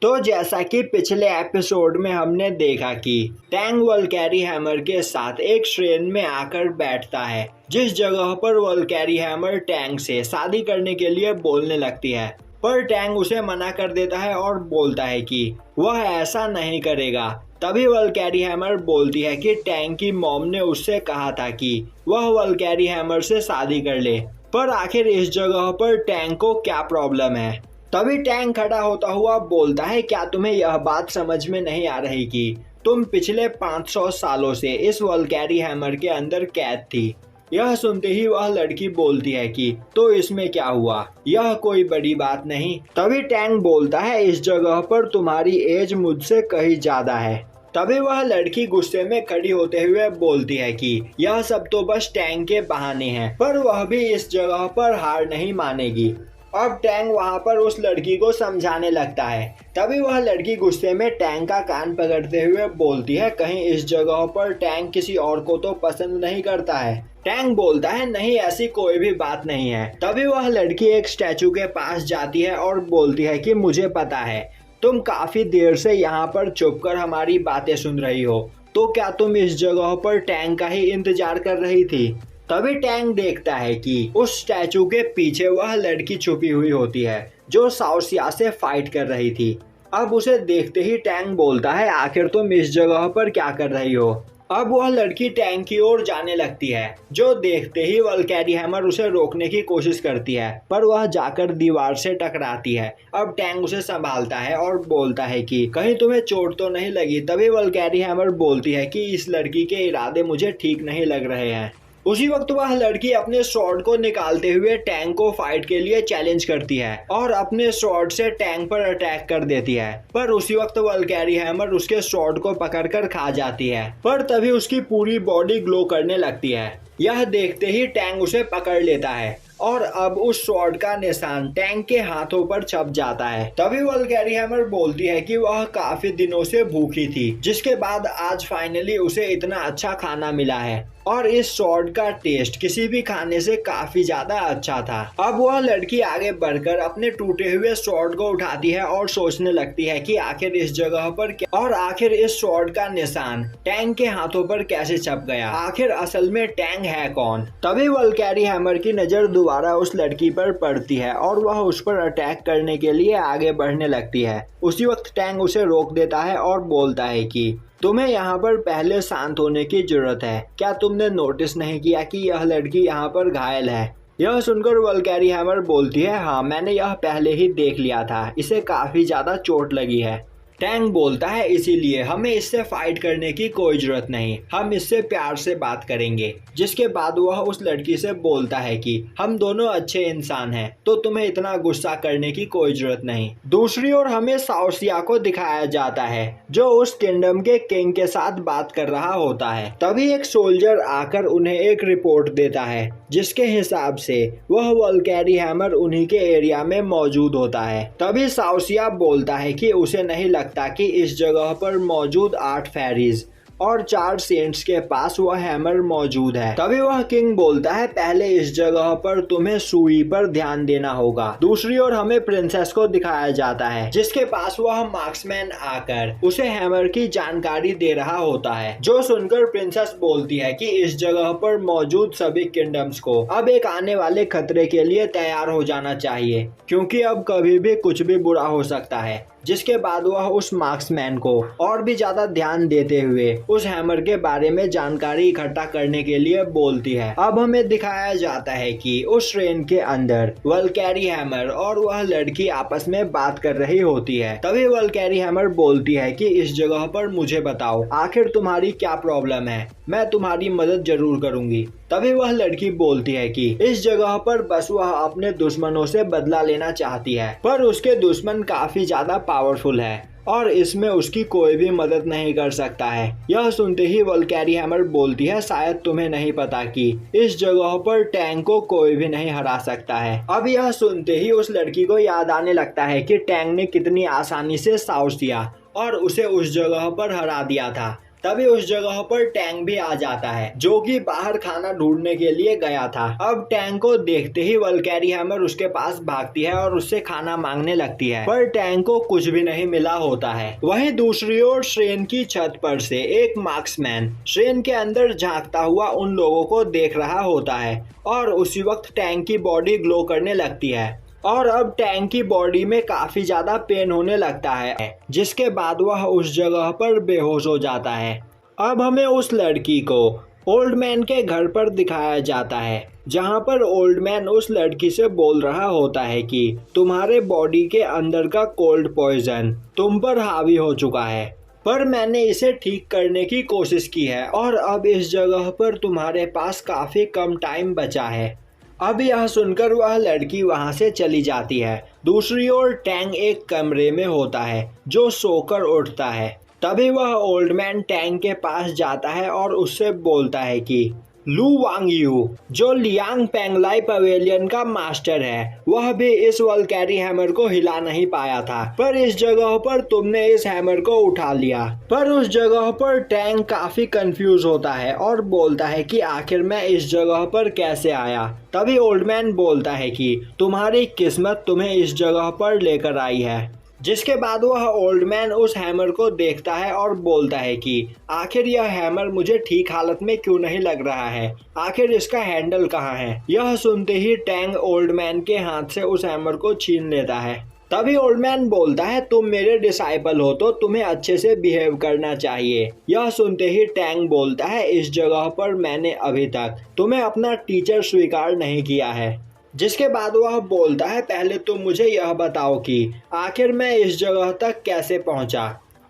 तो जैसा कि पिछले एपिसोड में हमने देखा कि टैंग वल्कैरी हैमर के साथ एक ट्रेन में आकर बैठता है, जिस जगह पर वल्कैरी हैमर टैंग से शादी करने के लिए बोलने लगती है, पर टैंग उसे मना कर देता है और बोलता है कि वह ऐसा नहीं करेगा। तभी वल्कैरी हैमर बोलती है कि टैंग की मॉम ने उससे कहा था कि वह वल्कैरी हैमर से शादी कर ले, पर आखिर इस जगह पर टैंग को क्या प्रॉब्लम है। तभी टैंग खड़ा होता हुआ बोलता है, क्या तुम्हें यह बात समझ में नहीं आ रही कि तुम पिछले 500 सालों से इस वल्कैरी हैमर के अंदर कैद थी। यह सुनते ही वह लड़की बोलती है कि तो इसमें क्या हुआ, यह कोई बड़ी बात नहीं। तभी टैंग बोलता है, इस जगह पर तुम्हारी एज मुझसे कहीं ज्यादा है। तभी वह लड़की गुस्से में खड़ी होते हुए बोलती है कि यह सब तो बस टैंग के बहाने हैं, पर वह भी इस जगह पर हार नहीं मानेगी। अब टैंग वहां पर उस लड़की को समझाने लगता है। तभी वह लड़की गुस्से में टैंग का कान पकड़ते हुए बोलती है, कहीं इस जगह पर टैंग किसी और को तो पसंद नहीं करता है। टैंग बोलता है, नहीं ऐसी कोई भी बात नहीं है। तभी वह लड़की एक स्टैचू के पास जाती है और बोलती है कि मुझे पता है तुम काफी देर से यहाँ पर चुपकर हमारी बातें सुन रही हो, तो क्या तुम इस जगह पर टैंग का ही इंतजार कर रही थी। तभी टैंग देखता है कि उस स्टैचू के पीछे वह लड़की छुपी हुई होती है जो साउसिया से फाइट कर रही थी। अब उसे देखते ही टैंग बोलता है, आखिर तुम इस जगह पर क्या कर रही हो। अब वह लड़की टैंग की ओर जाने लगती है, जो देखते ही वल्कैरी हैमर उसे रोकने की कोशिश करती है, पर वह जाकर दीवार से टकराती है। अब टैंग उसे संभालता है और बोलता है कि कहीं तुम्हें चोट तो नहीं लगी। तभी वल्कैरी हैमर बोलती है कि इस लड़की के इरादे मुझे ठीक नहीं लग रहे हैं। उसी वक्त वह लड़की अपने स्वॉर्ड को निकालते हुए टैंग को फाइट के लिए चैलेंज करती है और अपने स्वॉर्ड से टैंग पर अटैक कर देती है, पर उसी वक्त वल्कैरी हैमर उसके स्वॉर्ड को पकड़कर खा जाती है, पर तभी उसकी पूरी बॉडी ग्लो करने लगती है। यह देखते ही टैंग उसे पकड़ लेता है और अब उस स्वॉर्ड का निशान टैंग के हाथों पर छप जाता है। तभी वल्कैरी हैमर बोलती है कि वह काफी दिनों से भूखी थी, जिसके बाद आज फाइनली उसे इतना अच्छा खाना मिला है और इस स्वॉर्ड का टेस्ट किसी भी खाने से काफी ज्यादा अच्छा था। अब वह लड़की आगे बढ़कर अपने टूटे हुए स्वॉर्ड को उठाती है और सोचने लगती है कि आखिर इस जगह पर और आखिर इस स्वॉर्ड का निशान टैंग के हाथों पर कैसे छप गया, आखिर असल में टैंग है कौन। तभी वल्कैरी हैमर की नजर दोबारा उस लड़की पर पड़ती है और वह उस पर अटैक करने के लिए आगे बढ़ने लगती है। उसी वक्त टैंग उसे रोक देता है और बोलता है कि तुम्हें यहाँ पर पहले शांत होने की जरूरत है। क्या तुमने नोटिस नहीं किया कि यह लड़की यहाँ पर घायल है। यह सुनकर वल्कैरी हैमर बोलती है, हाँ मैंने यह पहले ही देख लिया था, इसे काफी ज्यादा चोट लगी है। टैंग बोलता है, इसीलिए हमें इससे फाइट करने की कोई जरूरत नहीं, हम इससे प्यार से बात करेंगे। जिसके बाद वह उस लड़की से बोलता है कि हम दोनों अच्छे इंसान हैं, तो तुम्हें इतना गुस्सा करने की कोई जरूरत नहीं। दूसरी ओर हमें साउसिया को दिखाया जाता है, जो उस किंगडम के किंग के साथ बात कर रहा होता है। तभी एक सोल्जर आकर उन्हें एक रिपोर्ट देता है, जिसके हिसाब से वह वल्कैरी हैमर उन्हीं के एरिया में मौजूद होता है। तभी साउसिया बोलता है कि उसे नहीं लगता कि इस जगह पर मौजूद 8 फेरीज और 4 सेंट्स के पास वह हैमर मौजूद है। तभी वह किंग बोलता है, पहले इस जगह पर तुम्हें सुई पर ध्यान देना होगा। दूसरी ओर हमें प्रिंसेस को दिखाया जाता है, जिसके पास वह मार्क्समैन आकर उसे हैमर की जानकारी दे रहा होता है, जो सुनकर प्रिंसेस बोलती है कि इस जगह पर मौजूद सभी किंगडम्स को अब एक आने वाले खतरे के लिए तैयार हो जाना चाहिए, क्योंकि अब कभी भी कुछ भी बुरा हो सकता है। जिसके बाद वह उस मार्क्समैन को और भी ज्यादा ध्यान देते हुए उस हैमर के बारे में जानकारी इकट्ठा करने के लिए बोलती है। अब हमें दिखाया जाता है कि उस ट्रेन के अंदर वल्कैरी हैमर और वह लड़की आपस में बात कर रही होती है। तभी वल्कैरी हैमर बोलती है कि इस जगह पर मुझे बताओ, आखिर तुम्हारी क्या प्रॉब्लम है, मैं तुम्हारी मदद जरूर करूंगी। तभी वह लड़की बोलती है कि इस जगह पर बस वह अपने दुश्मनों से बदला लेना चाहती है, पर उसके दुश्मन काफी ज्यादा पावरफुल है और इसमें उसकी कोई भी मदद नहीं कर सकता है। यह सुनते ही वल्कैरी हैमर बोलती है, शायद तुम्हें नहीं पता कि इस जगह पर टैंग को कोई भी नहीं हरा सकता है। अब यह सुनते ही उस लड़की को याद आने लगता है कि टैंग ने कितनी आसानी से साउसिया और उसे उस जगह पर हरा दिया था, तभी उस जगह पर टैंग भी आ जाता है, जो कि बाहर खाना ढूंढने के लिए गया था। अब टैंग को देखते ही वल्कैरी हैमर उसके पास भागती है और उससे खाना मांगने लगती है, पर टैंग को कुछ भी नहीं मिला होता है। वहीं दूसरी ओर श्रेन की छत पर से एक मार्क्समैन श्रेन के अंदर झांकता हुआ उन लोगों को देख रहा होता है और उसी वक्त टैंग की बॉडी ग्लो करने लगती है और अब टैंग की बॉडी में काफी ज्यादा पेन होने लगता है, जिसके बाद वह उस जगह पर बेहोश हो जाता है। अब हमें उस लड़की को ओल्ड मैन के घर पर दिखाया जाता है, जहां पर ओल्ड मैन उस लड़की से बोल रहा होता है कि तुम्हारे बॉडी के अंदर का कोल्ड पॉइजन तुम पर हावी हो चुका है, पर मैंने इसे ठीक करने की कोशिश की है और अब इस जगह पर तुम्हारे पास काफी कम टाइम बचा है। अब यह सुनकर वह लड़की वहां से चली जाती है। दूसरी ओर टैंग एक कमरे में होता है जो सोकर उठता है। तभी वह ओल्ड मैन टैंग के पास जाता है और उससे बोलता है कि लू वांग यू, जो लियांग पेंगलाई पवेलियन का मास्टर है, वह भी इस वल्कैरी हैमर को हिला नहीं पाया था, पर इस जगह पर तुमने इस हैमर को उठा लिया। पर उस जगह पर टैंग काफी कंफ्यूज होता है और बोलता है कि आखिर मैं इस जगह पर कैसे आया। तभी ओल्ड मैन बोलता है कि तुम्हारी किस्मत तुम्हें इस जगह पर लेकर आई है। जिसके बाद वह ओल्ड मैन उस हैमर को देखता है और बोलता है कि आखिर यह हैमर मुझे ठीक हालत में क्यों नहीं लग रहा है, आखिर इसका हैंडल कहाँ है। यह सुनते ही टैंग ओल्ड मैन के हाथ से उस हैमर को छीन लेता है। तभी ओल्ड मैन बोलता है तुम मेरे डिसाइपल हो तो तुम्हें अच्छे से बिहेव करना चाहिए। यह सुनते ही टैंग बोलता है इस जगह पर मैंने अभी तक तुम्हें अपना टीचर स्वीकार नहीं किया है। जिसके बाद वह बोलता है पहले तुम मुझे यह बताओ कि आखिर मैं इस जगह तक कैसे पहुंचा,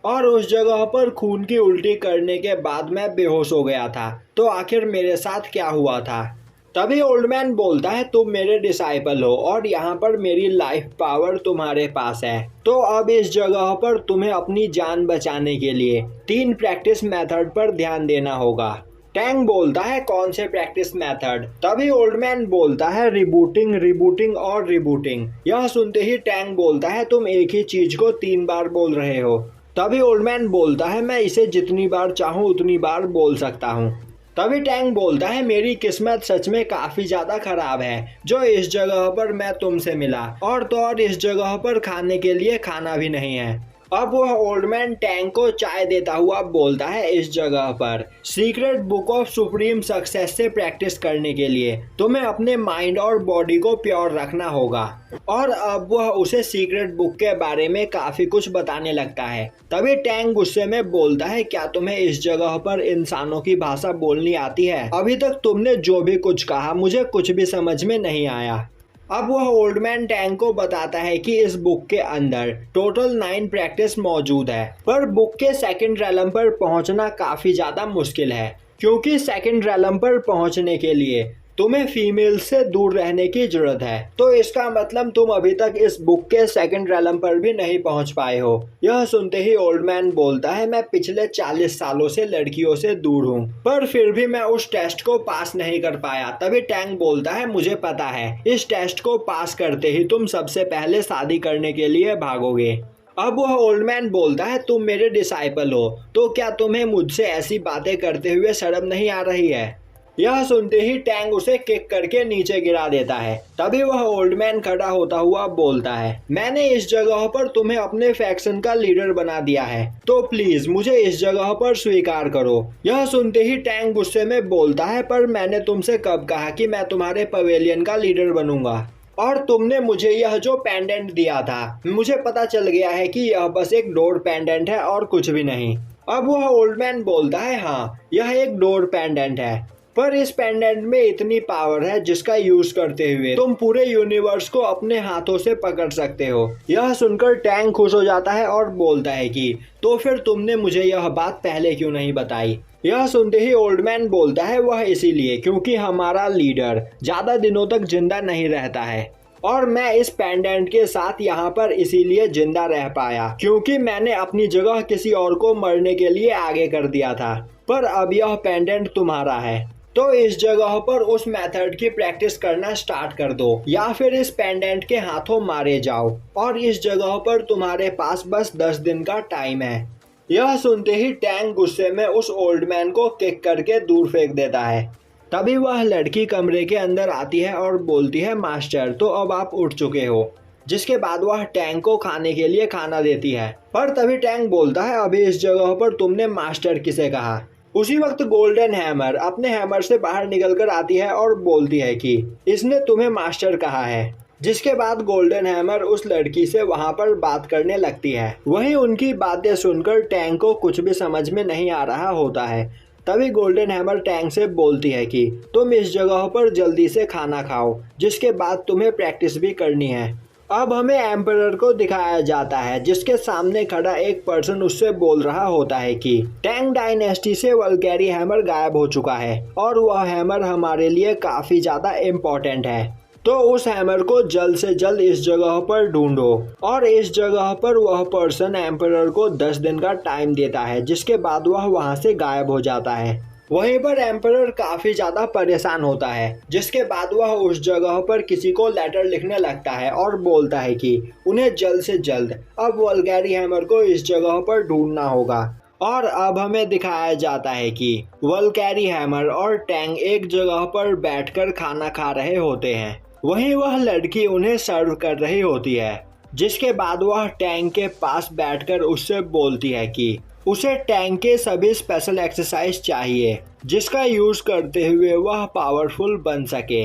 और उस जगह पर खून की उल्टी करने के बाद मैं बेहोश हो गया था, तो आखिर मेरे साथ क्या हुआ था। तभी ओल्ड मैन बोलता है तुम मेरे डिसाइपल हो और यहाँ पर मेरी लाइफ पावर तुम्हारे पास है, तो अब इस जगह पर तुम्हें अपनी जान बचाने के लिए 3 प्रैक्टिस मेथड पर ध्यान देना होगा। टैंग बोलता है कौन से प्रैक्टिस मेथड। तभी ओल्ड मैन बोलता है रिबूटिंग, रिबूटिंग और रिबूटिंग। यह सुनते ही टैंग बोलता है तुम एक ही चीज को 3 बार बोल रहे हो। तभी ओल्ड मैन बोलता है मैं इसे जितनी बार चाहूँ उतनी बार बोल सकता हूँ। तभी टैंग बोलता है मेरी किस्मत सच में काफी ज्यादा खराब है जो इस जगह पर मैं तुमसे मिला, और तो और इस जगह पर खाने के लिए खाना भी नहीं है। अब वह ओल्ड मैन टैंग को चाय देता हुआ बोलता है इस जगह पर secret book of supreme success से प्रैक्टिस करने के लिए तुम्हें अपने माइंड और बॉडी को प्योर रखना होगा। और अब वह उसे सीक्रेट बुक के बारे में काफी कुछ बताने लगता है। तभी टैंग गुस्से में बोलता है क्या तुम्हें इस जगह पर इंसानों की भाषा बोलनी आती है? अभी तक तुमने जो भी कुछ कहा मुझे कुछ भी समझ में नहीं आया। अब वह ओल्ड मैन टैंग को बताता है कि इस बुक के अंदर टोटल 9 प्रैक्टिस मौजूद है, पर बुक के सेकंड रैलम पर पहुंचना काफी ज्यादा मुश्किल है, क्योंकि सेकंड रैलम पर पहुंचने के लिए तुम्हें फीमेल से दूर रहने की जरूरत है। तो इसका मतलब तुम अभी तक इस बुक के सेकंड रैलम पर भी नहीं पहुंच पाए हो। यह सुनते ही ओल्ड मैन बोलता है मैं पिछले 40 सालों से लड़कियों से दूर हूँ, पर फिर भी मैं उस टेस्ट को पास नहीं कर पाया। तभी टैंग बोलता है मुझे पता है इस टेस्ट को पास करते ही तुम सबसे पहले शादी करने के लिए भागोगे। अब वह ओल्ड मैन बोलता है तुम मेरे डिसाइपल हो, तो क्या तुम्हें मुझसे ऐसी बातें करते हुए शर्म नहीं आ रही है? यह सुनते ही टैंग उसे किक करके नीचे गिरा देता है। तभी वह ओल्ड मैन खड़ा होता हुआ बोलता है मैंने इस जगह पर तुम्हें अपने फैक्शन का लीडर बना दिया है, तो प्लीज मुझे इस जगह पर स्वीकार करो। यह सुनते ही टैंग गुस्से में बोलता है पर मैंने तुमसे कब कहा कि मैं तुम्हारे पवेलियन का लीडर बनूंगा, और तुमने मुझे यह जो पेंडेंट दिया था मुझे पता चल गया है कि यह बस एक डोर पेंडेंट है और कुछ भी नहीं। अब वह ओल्ड मैन बोलता है हाँ यह एक डोर पेंडेंट है, पर इस पेंडेंट में इतनी पावर है जिसका यूज करते हुए तुम पूरे यूनिवर्स को अपने हाथों से पकड़ सकते हो। यह सुनकर टैंग खुश हो जाता है और बोलता है कि तो फिर तुमने मुझे यह बात पहले क्यों नहीं बताई। यह सुनते ही ओल्ड मैन बोलता है वह इसीलिए क्योंकि हमारा लीडर ज्यादा दिनों तक जिंदा नहीं रहता है, और मैं इस पेंडेंट के साथ यहाँ पर इसीलिए जिंदा रह पाया क्योंकि मैंने अपनी जगह किसी और को मरने के लिए आगे कर दिया था, पर अब यह पेंडेंट तुम्हारा है, तो इस जगह पर उस मेथड की प्रैक्टिस करना स्टार्ट कर दो या फिर इस पेंडेंट के हाथों मारे जाओ, और इस जगह पर तुम्हारे पास बस 10 दिन का टाइम है। यह सुनते ही टैंग गुस्से में उस ओल्ड मैन को किक करके दूर फेंक देता है। तभी वह लड़की कमरे के अंदर आती है और बोलती है, मास्टर तो अब आप उठ चुके हो। जिसके बाद वह टैंग को खाने के लिए खाना देती है। पर तभी टैंग बोलता है, अभी इस जगह पर तुमने मास्टर किसे कहा। उसी वक्त गोल्डन हैमर अपने हैमर से बाहर निकलकर आती है और बोलती है कि इसने तुम्हें मास्टर कहा है। जिसके बाद गोल्डन हैमर उस लड़की से वहां पर बात करने लगती है। वहीं उनकी बातें सुनकर टैंग को कुछ भी समझ में नहीं आ रहा होता है। तभी गोल्डन हैमर टैंग से बोलती है कि तुम इस जगह पर जल्दी से खाना खाओ, जिसके बाद तुम्हें प्रैक्टिस भी करनी है। अब हमें एम्परर को दिखाया जाता है, जिसके सामने खड़ा एक पर्सन उससे बोल रहा होता है कि टैंग डायनेस्टी से वल्कैरी हैमर गायब हो चुका है और वह हैमर हमारे लिए काफी ज्यादा इम्पोर्टेंट है। तो उस हैमर को जल्द से जल्द इस जगह पर ढूंढो। और इस जगह पर वह पर्सन एम्परर को 10 दिन का टाइम देता है, जिसके बाद वह वहां से गायब हो जाता है। वहीं पर एम्परर काफी ज्यादा परेशान होता है, जिसके बाद वह उस जगह पर किसी को लेटर लिखने लगता है और बोलता है कि उन्हें जल्द से जल्द अब वल्कैरी हैमर को इस जगह पर ढूंढना होगा। और अब हमें दिखाया जाता है कि वल्कैरी हैमर और टैंग एक जगह पर बैठकर खाना खा रहे होते हैं। वहीं वह लड़की उन्हें सर्व कर रही होती है। जिसके बाद वह टैंग के पास बैठकर उससे बोलती है कि उसे टैंग के सभी स्पेशल एक्सरसाइज चाहिए, जिसका यूज करते हुए वह पावरफुल बन सके।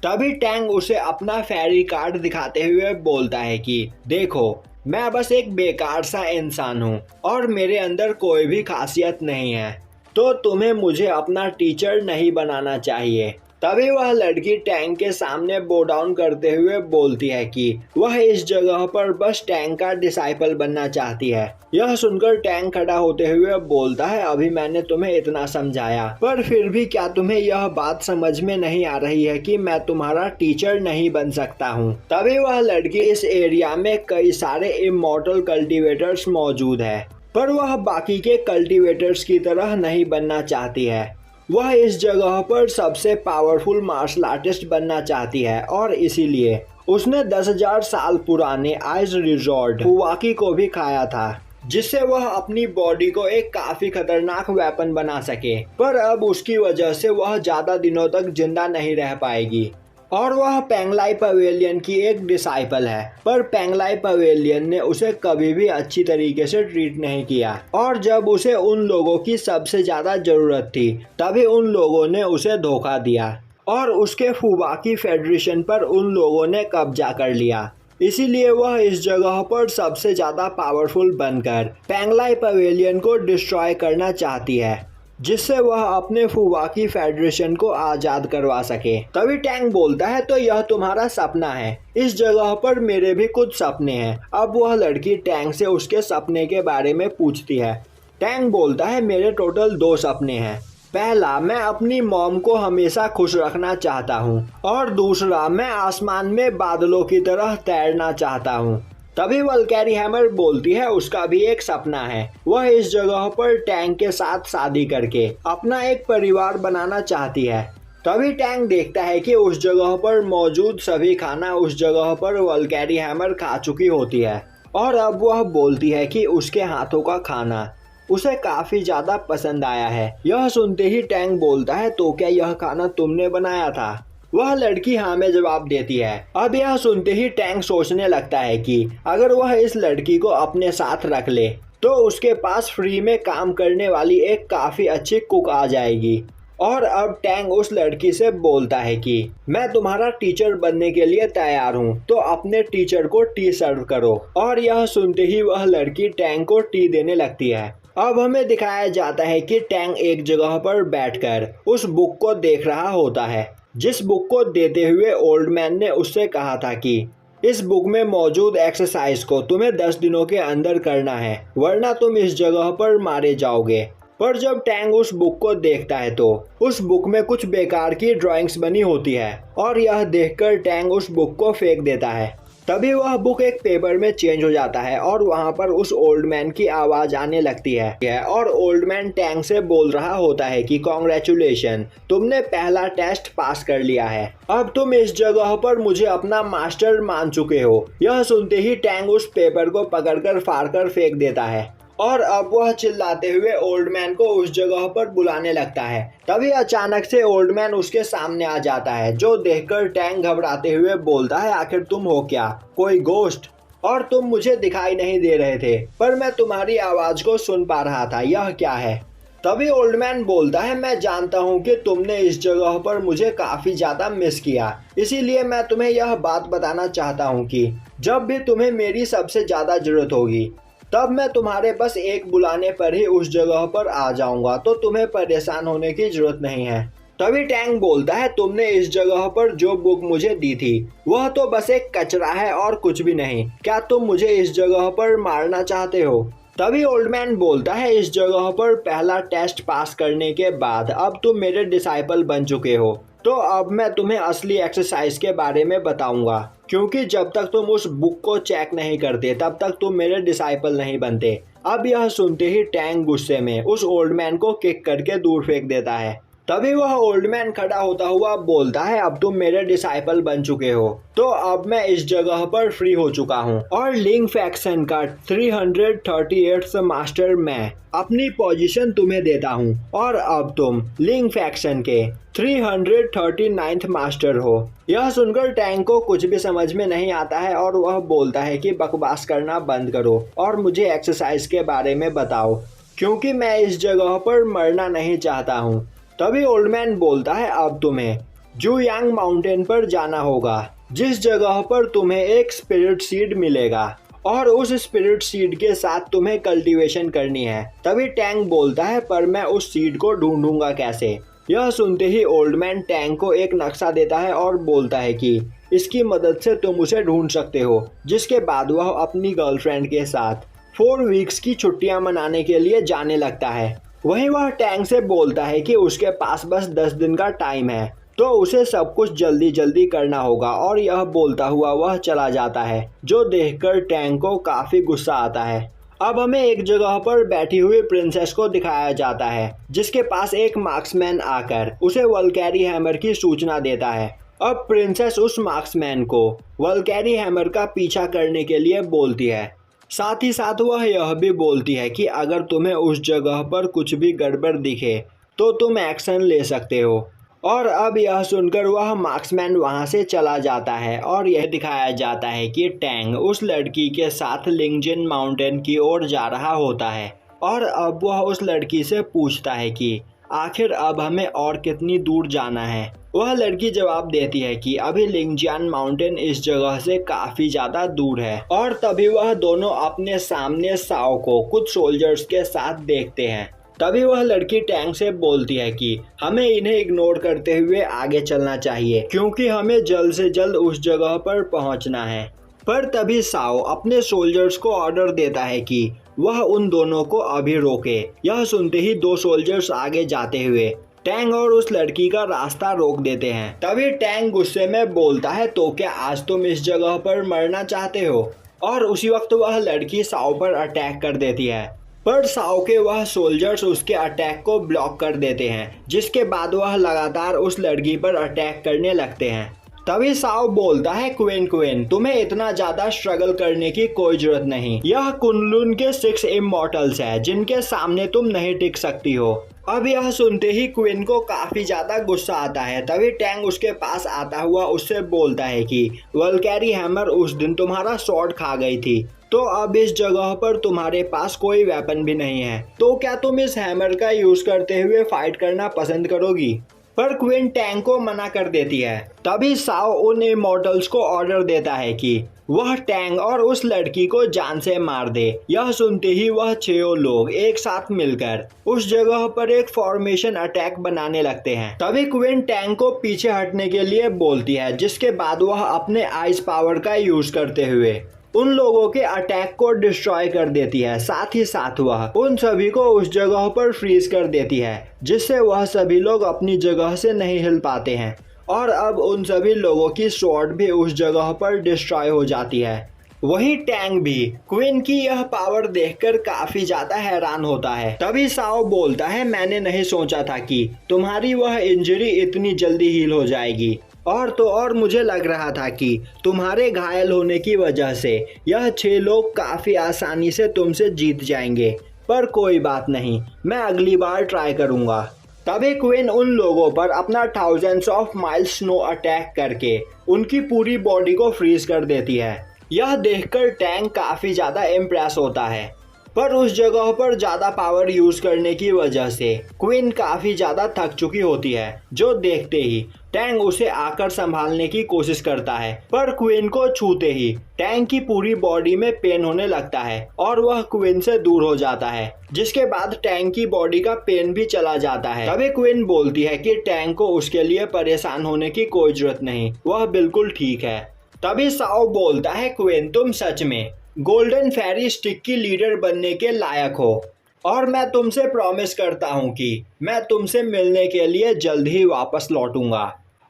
तभी टैंग उसे अपना फेरी कार्ड दिखाते हुए बोलता है कि देखो, मैं बस एक बेकार सा इंसान हूँ और मेरे अंदर कोई भी खासियत नहीं है, तो तुम्हें मुझे अपना टीचर नहीं बनाना चाहिए। तभी वह लड़की टैंग के सामने बो डाउन करते हुए बोलती है कि वह इस जगह पर बस टैंग का डिसाइपल बनना चाहती है। यह सुनकर टैंग खड़ा होते हुए बोलता है, अभी मैंने तुम्हें इतना समझाया, पर फिर भी क्या तुम्हें यह बात समझ में नहीं आ रही है कि मैं तुम्हारा टीचर नहीं बन सकता हूँ। तभी वह लड़की इस एरिया में कई सारे इमॉर्टल कल्टीवेटर्स मौजूद है, पर वह बाकी के कल्टीवेटर्स की तरह नहीं बनना चाहती है। वह इस जगह पर सबसे पावरफुल मार्शल आर्टिस्ट बनना चाहती है और इसीलिए उसने 10,000 साल पुराने आइस रिजॉर्ट हुआकी को भी खाया था, जिससे वह अपनी बॉडी को एक काफी खतरनाक वेपन बना सके। पर अब उसकी वजह से वह ज्यादा दिनों तक जिंदा नहीं रह पाएगी। और वह पेंगलाई पवेलियन की एक डिसाइपल है, पर पेंगलाई पवेलियन ने उसे कभी भी अच्छी तरीके से ट्रीट नहीं किया। और जब उसे उन लोगों की सबसे ज्यादा जरूरत थी, तभी उन लोगों ने उसे धोखा दिया और उसके फुवाकी फेडरेशन पर उन लोगों ने कब्जा कर लिया। इसीलिए वह इस जगह पर सबसे ज्यादा पावरफुल बनकर पेंगलाई पवेलियन को डिस्ट्रॉय करना चाहती है, जिससे वह अपने फुवाकी फेडरेशन को आजाद करवा सके। तभी टैंग बोलता है, तो यह तुम्हारा सपना है, इस जगह पर मेरे भी कुछ सपने हैं। अब वह लड़की टैंग से उसके सपने के बारे में पूछती है। टैंग बोलता है, मेरे टोटल 2 सपने हैं। पहला, मैं अपनी मॉम को हमेशा खुश रखना चाहता हूँ, और दूसरा, मैं आसमान में बादलों की तरह तैरना चाहता हूँ। तभी वल्कैरी हैमर बोलती है, उसका भी एक सपना है, वह इस जगह पर टैंग के साथ शादी करके अपना एक परिवार बनाना चाहती है। तभी टैंग देखता है कि उस जगह पर मौजूद सभी खाना उस जगह पर वल्कैरी हैमर खा चुकी होती है, और अब वह बोलती है कि उसके हाथों का खाना उसे काफी ज्यादा पसंद आया है। यह सुनते ही टैंग बोलता है, तो क्या यह खाना तुमने बनाया था? वह लड़की हाँ में जवाब देती है। अब यह सुनते ही टैंग सोचने लगता है कि अगर वह इस लड़की को अपने साथ रख ले तो उसके पास फ्री में काम करने वाली एक काफी अच्छी कुक आ जाएगी। और अब टैंग उस लड़की से बोलता है कि मैं तुम्हारा टीचर बनने के लिए तैयार हूँ, तो अपने टीचर को टी सर्व करो। और यह सुनते ही वह लड़की टैंग को टी देने लगती है। अब हमें दिखाया जाता है कि टैंग एक जगह पर बैठकर उस बुक को देख रहा होता है, जिस बुक को देते हुए ओल्ड मैन ने उससे कहा था कि इस बुक में मौजूद एक्सरसाइज को तुम्हें 10 दिनों के अंदर करना है, वरना तुम इस जगह पर मारे जाओगे। पर जब टैंग उस बुक को देखता है तो उस बुक में कुछ बेकार की ड्राइंग्स बनी होती है, और यह देखकर टैंग उस बुक को फेंक देता है। तभी वह बुक एक पेपर में चेंज हो जाता है और वहां पर उस ओल्ड मैन की आवाज आने लगती है, और ओल्ड मैन टैंग से बोल रहा होता है कि कॉन्ग्रेचुलेशन, तुमने पहला टेस्ट पास कर लिया है, अब तुम इस जगह पर मुझे अपना मास्टर मान चुके हो। यह सुनते ही टैंग उस पेपर को पकड़कर फाड़कर फेंक देता है, और अब वह चिल्लाते हुए ओल्ड मैन को उस जगह पर बुलाने लगता है। तभी अचानक से ओल्ड मैन उसके सामने आ जाता है, जो देखकर टैंग घबराते हुए बोलता है, आखिर तुम हो क्या, कोई गोश्त? और तुम मुझे दिखाई नहीं दे रहे थे, पर मैं तुम्हारी आवाज को सुन पा रहा था, यह क्या है? तभी ओल्ड मैन बोलता है, मैं जानता हूँ कि तुमने इस जगह पर मुझे काफी ज्यादा मिस किया, इसीलिए मैं तुम्हें यह बात बताना चाहता हूँ कि जब भी तुम्हें मेरी सबसे ज्यादा जरूरत होगी, तब मैं तुम्हारे बस एक बुलाने पर ही उस जगह पर आ जाऊंगा, तो तुम्हें परेशान होने की जरूरत नहीं है। तभी टैंग बोलता है, तुमने इस जगह पर जो बुक मुझे दी थी वह तो बस एक कचरा है और कुछ भी नहीं, क्या तुम मुझे इस जगह पर मारना चाहते हो? तभी ओल्ड मैन बोलता है, इस जगह पर पहला टेस्ट पास करने के बाद अब तुम मेरे डिसाइपल बन चुके हो, तो अब मैं तुम्हें असली एक्सरसाइज के बारे में बताऊंगा, क्योंकि जब तक तुम उस बुक को चेक नहीं करते तब तक तुम मेरे डिसाइपल नहीं बनते। अब यह सुनते ही टैंग गुस्से में उस ओल्ड मैन को किक करके दूर फेंक देता है। तभी वह ओल्ड मैन खड़ा होता हुआ बोलता है, अब तुम मेरे डिसाइपल बन चुके हो, तो अब मैं इस जगह पर फ्री हो चुका हूँ और लिंग फैक्शन का 338 मास्टर मैं अपनी पोजीशन तुम्हें देता हूँ, और अब तुम लिंग फैक्शन के 339 मास्टर हो। यह सुनकर टैंग को कुछ भी समझ में नहीं आता है और वह बोलता है कि बकवास करना बंद करो और मुझे एक्सरसाइज के बारे में बताओ, क्योंकि मैं इस जगह पर मरना नहीं चाहता हूँ। तभी ओल्ड मैन बोलता है, अब तुम्हें जुयांग माउंटेन पर जाना होगा, जिस जगह पर तुम्हें एक स्पिरिट सीड मिलेगा और उस स्पिरिट सीड के साथ तुम्हें कल्टीवेशन करनी है। तभी टैंग बोलता है, पर मैं उस सीड को ढूंढूंगा कैसे? यह सुनते ही ओल्ड मैन टैंग को एक नक्शा देता है और बोलता है कि इसकी मदद से तुम उसे ढूंढ सकते हो। जिसके बाद वह अपनी गर्लफ्रेंड के साथ 4 वीक्स की छुट्टियां मनाने के लिए जाने लगता है। वहीं वह टैंग से बोलता है कि उसके पास बस 10 दिन का टाइम है, तो उसे सब कुछ जल्दी जल्दी करना होगा, और यह बोलता हुआ वह चला जाता है, जो देखकर टैंग को काफी गुस्सा आता है। अब हमें एक जगह पर बैठी हुई प्रिंसेस को दिखाया जाता है, जिसके पास एक मार्क्समैन आकर उसे वल्कैरी हैमर की सूचना देता है। अब प्रिंसेस उस मार्क्समैन को वल्कैरी हैमर का पीछा करने के लिए बोलती है। साथ ही साथ वह यह भी बोलती है कि अगर तुम्हें उस जगह पर कुछ भी गड़बड़ दिखे तो तुम एक्शन ले सकते हो। और अब यह सुनकर वह मार्क्समैन वहां से चला जाता है और यह दिखाया जाता है कि टैंग उस लड़की के साथ लिंगजिन माउंटेन की ओर जा रहा होता है, और अब वह उस लड़की से पूछता है कि आखिर अब हमें और कितनी दूर जाना है। वह लड़की जवाब देती है कि अभी लिंगजियान माउंटेन इस जगह से काफी ज्यादा दूर है। और तभी वह दोनों अपने सामने साओ को कुछ सोल्जर्स के साथ देखते हैं। तभी वह लड़की टैंग से बोलती है कि हमें इन्हें इग्नोर करते हुए आगे चलना चाहिए, क्योंकि हमें जल्द से जल्द उस जगह पर पहुंचना है। पर तभी साओ अपने सोल्जर्स को ऑर्डर देता है कि वह उन दोनों को अभी रोके। यह सुनते ही 2 सोल्जर्स आगे जाते हुए टैंग और उस लड़की का रास्ता रोक देते हैं। तभी टैंग गुस्से में बोलता है, तो क्या आज तुम इस जगह पर मरना चाहते हो? और उसी वक्त वह लड़की साओ पर अटैक कर देती है, पर साओ के वह सोल्जर्स उसके अटैक को ब्लॉक कर देते हैं, जिसके बाद वह लगातार उस लड़की पर अटैक करने लगते हैं। तभी साओ बोलता है, क्वेन तुम्हें इतना ज्यादा स्ट्रगल करने की कोई जरूरत नहीं, यह कुनलुन के 6 इमॉर्टल्स है जिनके सामने तुम नहीं टिक सकती हो। अब यह सुनते ही क्वीन को काफी ज्यादा गुस्सा आता है। तभी टैंग उसके पास आता हुआ उससे बोलता है कि वल्कैरी हैमर उस दिन तुम्हारा स्वॉर्ड खा गई थी, तो अब इस जगह पर तुम्हारे पास कोई वेपन भी नहीं है, तो क्या तुम इस हैमर का यूज करते हुए फाइट करना पसंद करोगी? पर क्वीन टैंग को मना कर देती है। तभी साओ उन इमॉर्टल्स को ऑर्डर देता है कि वह टैंग और उस लड़की को जान से मार दे। यह सुनते ही वह 6 लोग एक साथ मिलकर उस जगह पर एक फॉर्मेशन अटैक बनाने लगते हैं। तभी क्वीन टैंग को पीछे हटने के लिए बोलती है, जिसके बाद वह अपने आइस पावर का यूज करते हुए उन लोगों के अटैक को डिस्ट्रॉय कर देती है। साथ ही साथ वह उन सभी को उस जगह पर फ्रीज कर देती है, जिससे वह सभी लोग अपनी जगह से नहीं हिल पाते हैं। और अब उन सभी लोगों की स्वॉर्ड भी उस जगह पर डिस्ट्रॉय हो जाती है। वही टैंग भी क्वीन की यह पावर देखकर काफी ज्यादा हैरान होता है। तभी साओ बोलता है, मैंने नहीं सोचा था कि तुम्हारी वह इंजरी इतनी जल्दी हील हो जाएगी, और तो और मुझे लग रहा था कि तुम्हारे घायल होने की वजह से यह 6 लोग काफी आसानी से तुमसे जीत जाएंगे। पर कोई बात नहीं, मैं अगली बार ट्राई करूँगा। तभी क्वीन उन लोगों पर अपना thousands of miles snow attack करके उनकी पूरी बॉडी को फ्रीज कर देती है। यह देखकर टैंग काफ़ी ज़्यादा इम्प्रेस होता है, पर उस जगह पर ज़्यादा पावर यूज़ करने की वजह से क्वीन काफ़ी ज़्यादा थक चुकी होती है, जो देखते ही टैंग उसे आकर संभालने की कोशिश करता है। पर क्वीन को छूते ही टैंग की पूरी बॉडी में पेन होने लगता है और वह क्वीन से दूर हो जाता है, जिसके बाद टैंग की बॉडी का पेन भी चला जाता है। तभी क्वीन बोलती है कि टैंग को उसके लिए परेशान होने की कोई जरूरत नहीं, वह बिल्कुल ठीक है। तभी साओ बोलता है, क्वीन तुम सच में गोल्डन फेरी स्टिक की लीडर बनने के लायक हो और मैं तुमसे प्रॉमिस करता हूँ कि मैं तुमसे मिलने के लिए जल्द ही वापस लौटूंगा।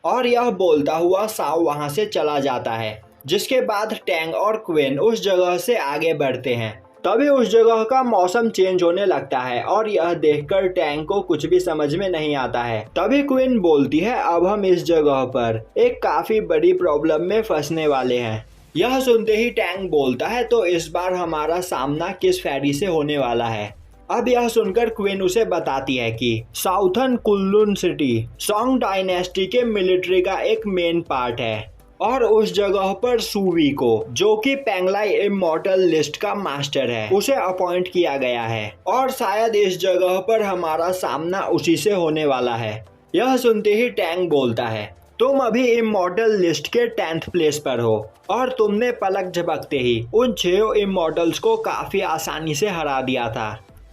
और यह बोलता हुआ साओ वहाँ से चला जाता है, जिसके बाद टैंग और क्वीन उस जगह से आगे बढ़ते हैं। तभी उस जगह का मौसम चेंज होने लगता है और यह देखकर टैंग को कुछ भी समझ में नहीं आता है। तभी क्वीन बोलती है, अब हम इस जगह पर एक काफ़ी बड़ी प्रॉब्लम में फंसने वाले हैं। यह सुनते ही टैंग बोलता है, तो इस बार हमारा सामना किस फेरी से होने वाला है। अब यह सुनकर क्वीन उसे बताती है कि साउथर्न कुल्लून सिटी सोंग डायनेस्टी के मिलिट्री का एक मेन पार्ट है और उस जगह पर सूवी को, जो कि पेंगलाई इमॉर्टल लिस्ट का मास्टर है, उसे अपॉइंट किया गया है और शायद इस जगह पर हमारा सामना उसी से होने वाला है। यह सुनते ही टैंग बोलता है, तुम अभी इमॉर्टल लिस्ट के 10th प्लेस पर हो और तुमने पलक झपकते ही उन 6 इमॉर्टल्स को काफी आसानी से हरा दिया था,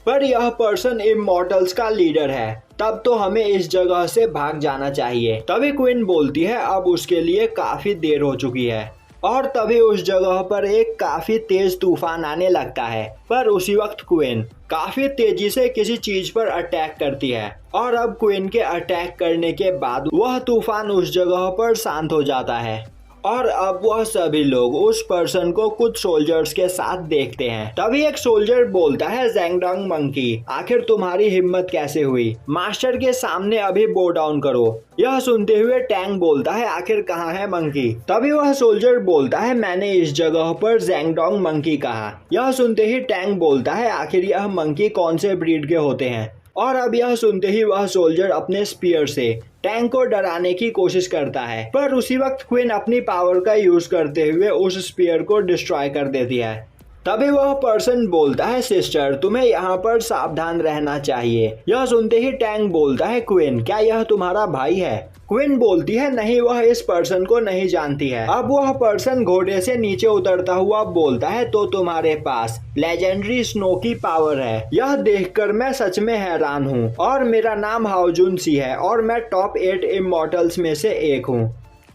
पर यह पर्सन इमॉर्टल्स का लीडर है, तब तो हमें इस जगह से भाग जाना चाहिए। तभी क्वीन बोलती है, अब उसके लिए काफी देर हो चुकी है और तभी उस जगह पर एक काफी तेज तूफान आने लगता है। पर उसी वक्त क्वीन काफी तेजी से किसी चीज पर अटैक करती है और अब क्वीन के अटैक करने के बाद वह तूफान उस जगह पर शांत हो जाता है और अब वह सभी लोग उस पर्सन को कुछ सोल्जर्स के साथ देखते हैं। तभी एक सोल्जर बोलता है, ज़ेंगडोंग मंकी, आखिर तुम्हारी हिम्मत कैसे हुई, मास्टर के सामने अभी बो डाउन करो। यह सुनते हुए टैंग बोलता है, आखिर कहाँ है मंकी। तभी वह सोल्जर बोलता है, मैंने इस जगह पर ज़ेंगडोंग मंकी कहा। यह सुनते ही टैंग बोलता है, आखिर यह मंकी कौन से ब्रीड के होते हैं। और अब यह सुनते ही वह सोल्जर अपने स्पीयर से टैंग को डराने की कोशिश करता है, पर उसी वक्त क्वीन अपनी पावर का यूज करते हुए उस स्पीयर को डिस्ट्रॉय कर देती है। तभी वह पर्सन बोलता है, सिस्टर तुम्हें यहाँ पर सावधान रहना चाहिए। यह सुनते ही टैंग बोलता है, क्वीन क्या यह तुम्हारा भाई है। क्वीन बोलती है, नहीं, वह इस पर्सन को नहीं जानती है। अब वह पर्सन घोड़े से नीचे उतरता हुआ बोलता है, तो तुम्हारे पास लेजेंडरी स्नो की पावर है। यह देखकर मैं सच में हैरान हूँ और मेरा नाम हाओजुन सी है और मैं टॉप 8 इमॉर्टल्स में से एक हूँ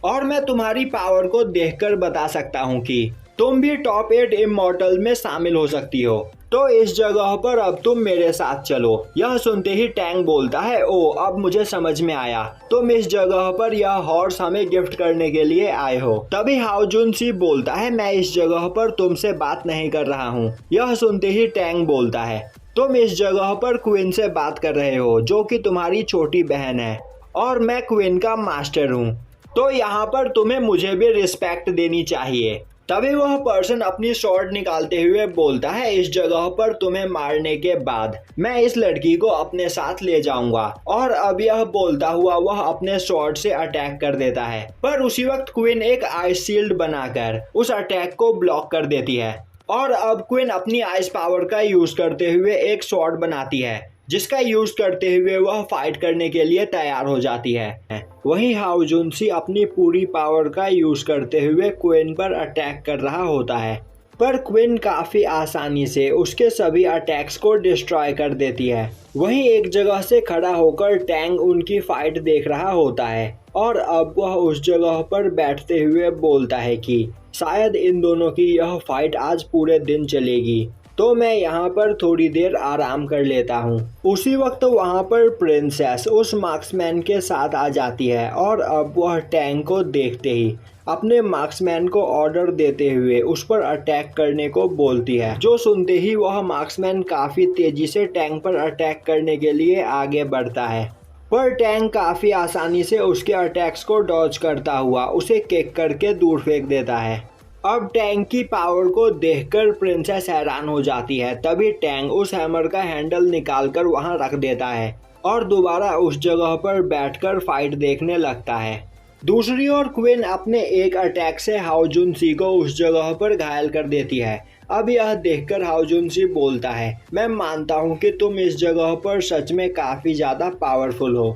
और मैं तुम्हारी पावर को देखकर बता सकता हूँ कि तुम भी टॉप 8 इमॉर्टल में शामिल हो सकती हो, तो इस जगह पर अब तुम मेरे साथ चलो। यह सुनते ही टैंग बोलता है, ओ अब मुझे समझ में आया, तुम इस जगह पर यह हॉर्स हमें गिफ्ट करने के लिए आए हो। तभी हाओजुन सी बोलता है, मैं इस जगह पर तुमसे बात नहीं कर रहा हूँ। यह सुनते ही टैंग बोलता है, तुम इस जगह पर क्वीन से बात कर रहे हो, जो कि तुम्हारी छोटी बहन है और मैं क्वीन का मास्टर हूँ, तो यहाँ पर तुम्हें मुझे भी रिस्पेक्ट देनी चाहिए। तभी वह पर्सन अपनी स्वॉर्ड निकालते हुए बोलता है, इस जगह पर तुम्हें मारने के बाद मैं इस लड़की को अपने साथ ले जाऊंगा। और अब यह बोलता हुआ वह अपने स्वॉर्ड से अटैक कर देता है, पर उसी वक्त क्वीन एक आइस शील्ड बनाकर उस अटैक को ब्लॉक कर देती है और अब क्वीन अपनी आइस पावर का यूज करते हुए एक स्वॉर्ड बनाती है, जिसका यूज करते हुए वह फाइट करने के लिए तैयार हो जाती है। वहीं हाओजुन सी अपनी पूरी पावर का यूज करते हुए क्वीन पर अटैक कर रहा होता है, पर क्वीन काफ़ी आसानी से उसके सभी अटैक्स को डिस्ट्रॉय कर देती है। वहीं एक जगह से खड़ा होकर टैंग उनकी फाइट देख रहा होता है और अब वह उस जगह पर बैठते हुए बोलता है कि शायद इन दोनों की यह फाइट आज पूरे दिन चलेगी, तो मैं यहाँ पर थोड़ी देर आराम कर लेता हूँ। उसी वक्त वहाँ पर प्रिंसेस उस मार्क्समैन के साथ आ जाती है और अब वह टैंग को देखते ही अपने मार्क्समैन को ऑर्डर देते हुए उस पर अटैक करने को बोलती है, जो सुनते ही वह मार्क्समैन काफ़ी तेजी से टैंग पर अटैक करने के लिए आगे बढ़ता है, पर टैंग काफ़ी आसानी से उसके अटैक्स को डॉज करता हुआ उसे किक करके दूर फेंक देता है। अब टैंग की पावर को देखकर प्रिंसेस हैरान हो जाती है। तभी टैंग उस हैमर का हैंडल निकालकर वहां रख देता है और दोबारा उस जगह पर बैठकर फाइट देखने लगता है। दूसरी ओर क्वीन अपने एक अटैक से हाओ जुनसी को उस जगह पर घायल कर देती है। अब यह देखकर हाओ जुनसी बोलता है, मैं मानता हूँ कि तुम इस जगह पर सच में काफी ज्यादा पावरफुल हो,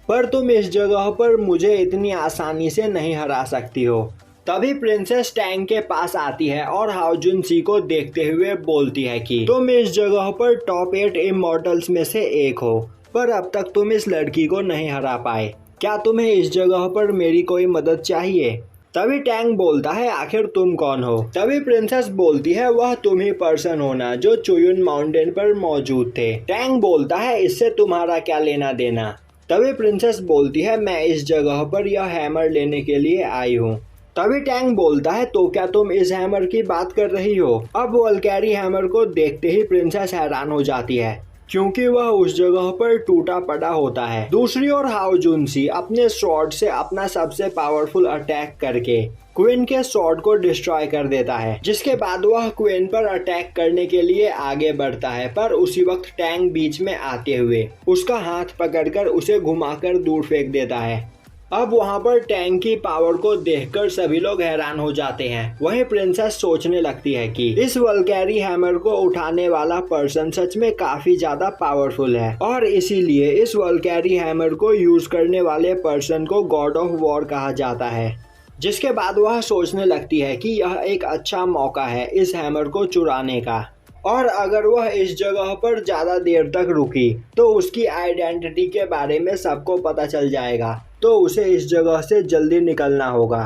पर तुम इस जगह पर मुझे इतनी आसानी से नहीं हरा सकती हो। तभी प्रिंसेस टैंग के पास आती है और हाओ जुनसी को देखते हुए बोलती है कि तुम इस जगह पर टॉप 8 इमॉर्टल्स में से एक हो, पर अब तक तुम इस लड़की को नहीं हरा पाए। क्या तुम्हें इस जगह पर मेरी कोई मदद चाहिए? तभी टैंग बोलता है, आखिर तुम कौन हो? तभी प्रिंसेस बोलती है, वह तुम ही पर्सन हो ना जो चुयुन माउंटेन पर मौजूद थे। टैंग बोलता है, इससे तुम्हारा क्या लेना देना? तभी प्रिंसेस बोलती है, मैं इस जगह पर यह हैमर लेने के लिए आई हूँ। तभी टैंग बोलता है, तो क्या तुम इस हैमर की बात कर रही हो? अब वल्कैरी हैमर को देखते ही प्रिंसेस हैरान हो जाती है, क्योंकि वह उस जगह पर टूटा पड़ा होता है। दूसरी ओर हाओ जुनसी अपने स्वॉर्ड से अपना सबसे पावरफुल अटैक करके क्वीन के स्वॉर्ड को डिस्ट्रॉय कर देता है, जिसके बाद वह क्वीन पर अटैक करने के लिए आगे बढ़ता है। पर उसी वक्त टैंग बीच में आते हुए उसका हाथ पकड़कर उसे घुमाकर दूर फेंक देता है। अब वहाँ पर टैंग की पावर को देखकर सभी लोग हैरान हो जाते हैं। वहीं प्रिंसेस सोचने लगती है कि इस वल्कैरी हैमर को उठाने वाला पर्सन सच में काफी ज्यादा पावरफुल है और इसीलिए इस वल्कैरी हैमर को यूज करने वाले पर्सन को गॉड ऑफ वॉर कहा जाता है। जिसके बाद वह सोचने लगती है कि यह एक अच्छा मौका है इस हैमर को चुराने का, और अगर वह इस जगह पर ज्यादा देर तक रुकी तो उसकी आइडेंटिटी के बारे में सबको पता चल जाएगा, तो उसे इस जगह से जल्दी निकलना होगा।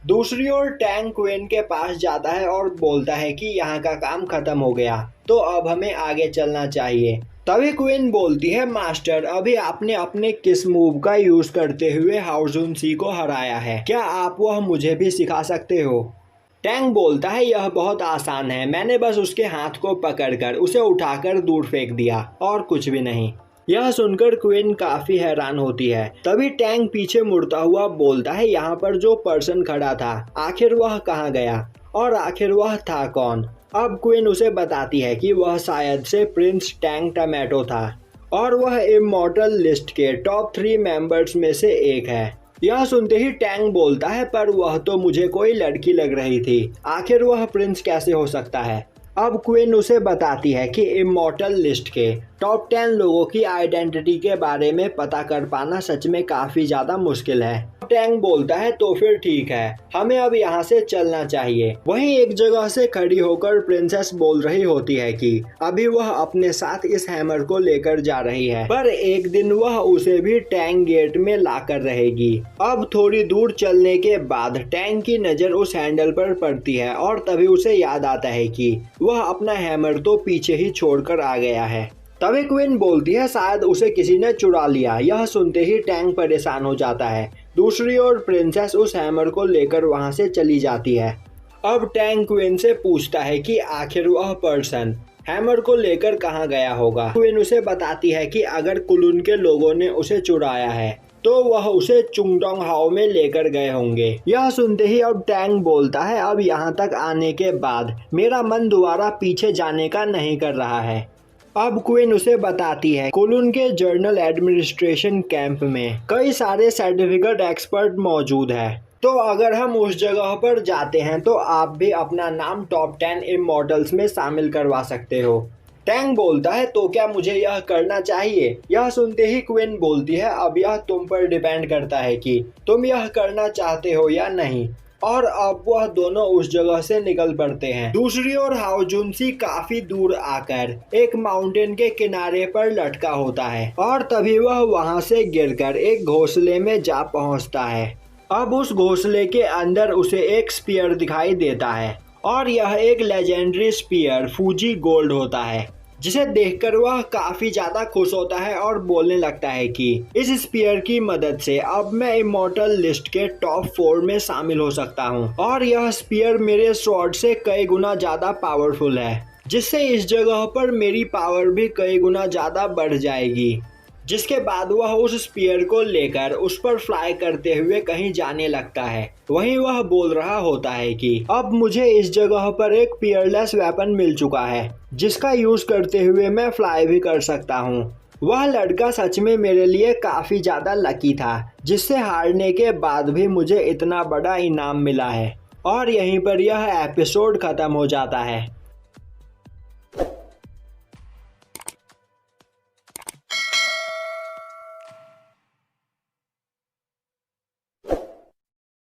दूसरी ओर टैंग क्वीन के पास जाता है और बोलता है कि यहाँ का काम खत्म हो गया, तो अब हमें आगे चलना चाहिए। तभी क्वीन बोलती है, मास्टर, अभी आपने अपने किस मूव का यूज करते हुए हाओ जुनसी को हराया है? क्या आप वह मुझे भी सिखा सकते हो? टैंग बोलता है, यह बहुत आसान है, मैंने बस उसके हाथ को पकड़कर उसे उठाकर दूर फेंक दिया और कुछ भी नहीं। यह सुनकर क्वीन काफी हैरान होती है। तभी टैंग पीछे मुड़ता हुआ बोलता है, यहाँ पर जो पर्सन खड़ा था आखिर वह कहाँ गया और आखिर वह था कौन? अब क्वीन उसे बताती है कि वह शायद से प्रिंस टैंग टमेटो था और वह इमॉर्टल लिस्ट के टॉप 3 मेंबर्स में से एक है। यह सुनते ही टैंग बोलता है, पर वह तो मुझे कोई लड़की लग रही थी, आखिर वह प्रिंस कैसे हो सकता है? अब क्वीन उसे बताती है कि इमॉर्टल लिस्ट के टॉप 10 लोगों की आइडेंटिटी के बारे में पता कर पाना सच में काफी ज्यादा मुश्किल है। टैंग बोलता है, तो फिर ठीक है, हमें अब यहाँ से चलना चाहिए। वहीं एक जगह से खड़ी होकर प्रिंसेस बोल रही होती है कि अभी वह अपने साथ इस हैमर को लेकर जा रही है, पर एक दिन वह उसे भी टैंग गेट में लाकर रहेगी। अब थोड़ी दूर चलने के बाद टैंग की नजर उस हैंडल पर पड़ती है और तभी उसे याद आता है कि वह अपना हैमर तो पीछे ही छोड़कर आ गया है। तभी क्वीन बोलती है, शायद उसे किसी ने चुरा लिया। यह सुनते ही टैंग परेशान हो जाता है। दूसरी ओर प्रिंसेस उस हैमर को लेकर वहां से चली जाती है। अब टैंग क्वीन से पूछता है कि आखिर वह पर्सन हैमर को लेकर कहां गया होगा। क्वीन उसे बताती है कि अगर कुलून के लोगों ने उसे चुराया है तो वह उसे चुंगडोंग हाओ में लेकर गए होंगे। यह सुनते ही अब टैंग बोलता है, अब यहाँ तक आने के बाद मेरा मन दोबारा पीछे जाने का नहीं कर रहा है। अब क्वीन उसे बताती है, कुलून के जर्नल एडमिनिस्ट्रेशन कैंप में कई सारे सर्टिफिकेट एक्सपर्ट मौजूद है, तो अगर हम उस जगह पर जाते हैं तो आप भी अपना नाम टॉप 10 इमॉर्टल्स में शामिल करवा सकते हो। टैंग बोलता है, तो क्या मुझे यह करना चाहिए? यह सुनते ही क्वीन बोलती है, अब यह तुम पर डिपेंड करता है कि तुम यह करना चाहते हो या नहीं। और अब वह दोनों उस जगह से निकल पड़ते हैं। दूसरी ओर हाओ जुनसी काफी दूर आकर एक माउंटेन के किनारे पर लटका होता है और तभी वह वहां से गिरकर एक घोंसले में जा पहुंचता है। अब उस घोंसले के अंदर उसे एक स्पीयर दिखाई देता है और यह एक लेजेंडरी स्पीयर फूजी गोल्ड होता है, जिसे देखकर वह काफी ज्यादा खुश होता है और बोलने लगता है कि इस स्पीयर की मदद से अब मैं इमॉर्टल लिस्ट के टॉप 4 में शामिल हो सकता हूं और यह स्पीयर मेरे स्वॉर्ड से कई गुना ज्यादा पावरफुल है, जिससे इस जगह पर मेरी पावर भी कई गुना ज्यादा बढ़ जाएगी। जिसके बाद वह उस स्पीयर को लेकर उस पर फ्लाई करते हुए कहीं जाने लगता है। वहीं वह बोल रहा होता है कि अब मुझे इस जगह पर एक पियरलेस वेपन मिल चुका है जिसका यूज करते हुए मैं फ्लाई भी कर सकता हूँ। वह लड़का सच में मेरे लिए काफी ज्यादा लकी था जिससे हारने के बाद भी मुझे इतना बड़ा इनाम मिला है। और यहीं पर यह एपिसोड खत्म हो जाता है।